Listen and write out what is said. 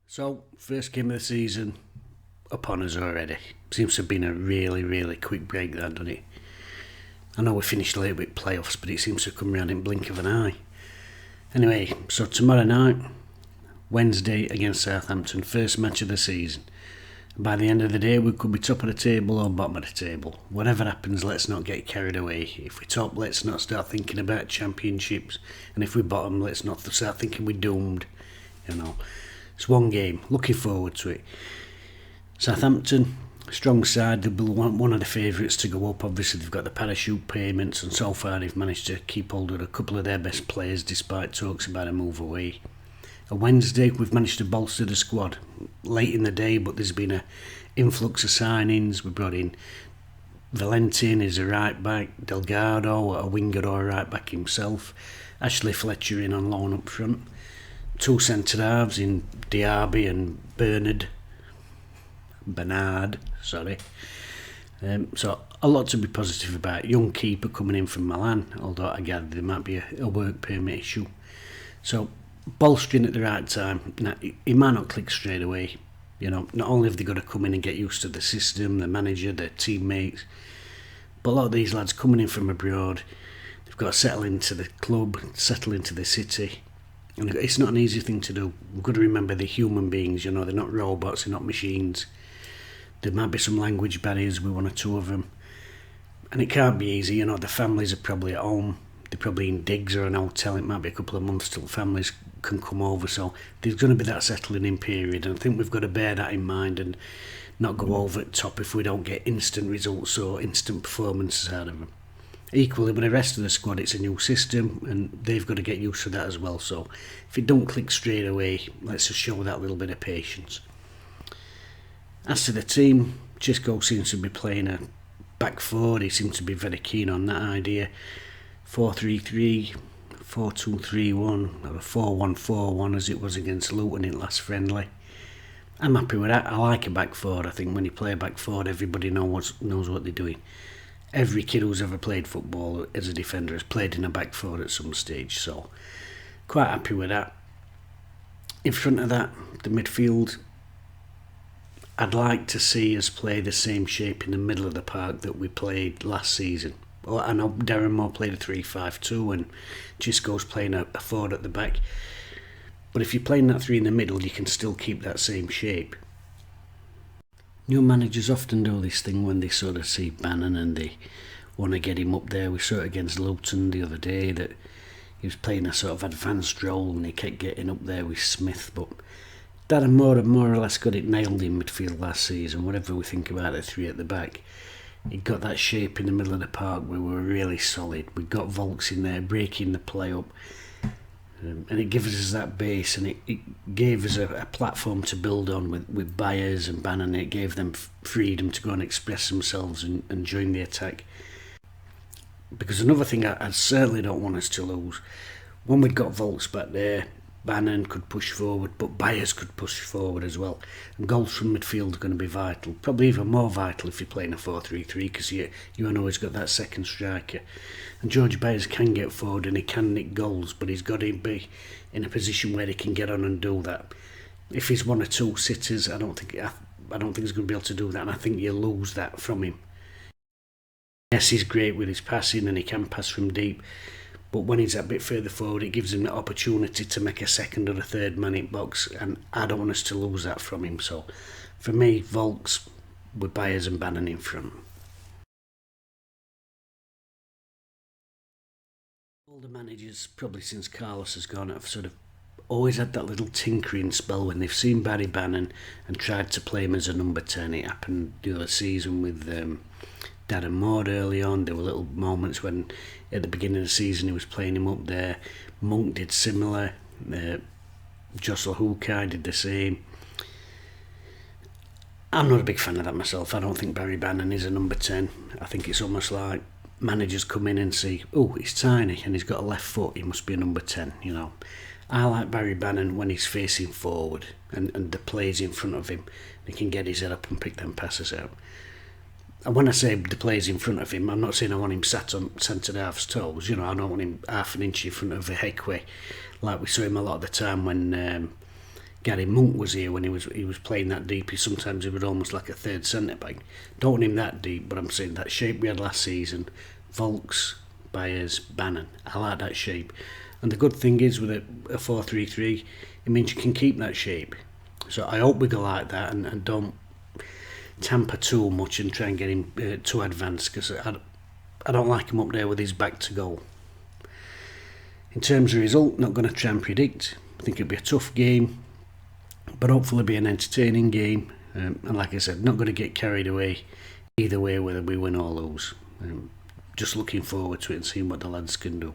So, first game of the season upon us already. Seems to have been a really quick break, that, doesn't it? I know we finished late with playoffs, but it seems to come round in blink of an eye. Anyway, so tomorrow night, Wednesday against Southampton, first match of the season. By the end of the day, we could be top of the table or bottom of the table. Whatever happens, let's not get carried away. If we top, let's not start thinking about championships. And if we bottom, let's not start thinking we're doomed. It's one game. Looking forward to it. Southampton, strong side. They'll be one of the favourites to go up. Obviously, they've got the parachute payments, and so far they've managed to keep hold of a couple of their best players despite talks about a move away. A Wednesday, we've managed to bolster the squad late in the day, but there's been a influx of signings. We brought in Valentin as a right back, Delgado a winger or a right back himself, Ashley Fletcher in on loan up front, two centre halves in Diaby and Bernard. So a lot to be positive about. Young keeper coming in from Milan, although I gather there might be a work permit issue. So bolstering at the right time. Now, it might not click straight away. Not only have they got to come in and get used to the system, the manager, their teammates, but a lot of these lads coming in from abroad, they've got to settle into the club, settle into the city. And it's not an easy thing to do. We've got to remember they're human beings, they're not robots, they're not machines. There might be some language barriers with one or two of them. And it can't be easy, the families are probably at home. They're probably in digs or an hotel. It might be a couple of months till families can come over. So there's going to be that settling in period. And I think we've got to bear that in mind and not go over the top if we don't get instant results or instant performances out of them. Equally, with the rest of the squad, it's a new system and they've got to get used to that as well. So if it don't click straight away, let's just show that little bit of patience. As to the team, Xisco seems to be playing a back four. He seems to be very keen on that idea. 4-3-3, 4-2-3-1, or a 4-1-4-1 as it was against Luton in last friendly. I'm happy with that. I like a back four. I think when you play a back four, everybody knows what they're doing. Every kid who's ever played football as a defender has played in a back four at some stage, so quite happy with that. In front of that, the midfield, I'd like to see us play the same shape in the middle of the park that we played last season. Well, I know Darren Moore played a 3-5-2 and Xisco's playing a 4 at the back. But if you're playing that 3 in the middle, you can still keep that same shape. New managers often do this thing when they sort of see Bannon and they want to get him up there. We saw it against Luton the other day that he was playing a sort of advanced role and he kept getting up there with Smith. But Darren Moore had more or less got it nailed in midfield last season. Whatever we think about the 3 at the back, he got that shape in the middle of the park where we were really solid. We got Volks in there breaking the play up. And it gives us that base, and it gave us a platform to build on with Byers and Bannon. It gave them freedom to go and express themselves and join the attack. Because another thing I certainly don't want us to lose, when we've got Volks back there, Bannon could push forward, but Byers could push forward as well. And goals from midfield are going to be vital. Probably even more vital if you're playing a 4-3-3, because you know he's got that second striker. And George Byers can get forward and he can nick goals, but he's got to be in a position where he can get on and do that. If he's one or two sitters, I don't think he's going to be able to do that, and I think you lose that from him. Yes, he's great with his passing and he can pass from deep. But when he's that bit further forward, it gives him the opportunity to make a second or a third man in box, and I don't want us to lose that from him. So, for me, Volks with Byers and Bannon in front. All the managers, probably since Carlos has gone, have sort of always had that little tinkering spell when they've seen Barry Bannon and tried to play him as a number 10. It happened the other season with Darren Moore early on. There were little moments when at the beginning of the season he was playing him up there. Monk did similar. Jocelyn Hookai did the same. I'm not a big fan of that myself. I don't think Barry Bannon is a number 10. I think it's almost like managers come in and see, oh, he's tiny and he's got a left foot, he must be a number 10, I like Barry Bannon when he's facing forward and the players in front of him. He can get his head up and pick them passes out. And when I say the players in front of him, I'm not saying I want him sat on centre half's toes. I don't want him half an inch in front of a Hekwe, like we saw him a lot of the time when Gary Monk was here when he was playing that deep. Sometimes he was almost like a third centre back. Don't want him that deep, but I'm saying that shape we had last season, Volks, Byers, Bannon. I like that shape. And the good thing is with a 4-3-3, it means you can keep that shape. So I hope we go like that and don't tamper too much and try and get him too advanced, because I don't like him up there with his back to goal. In terms of result, not going to try and predict. I think it'll be a tough game, but hopefully it'll be an entertaining game. And like I said, not going to get carried away either way, whether we win or lose. Just looking forward to it and seeing what the lads can do.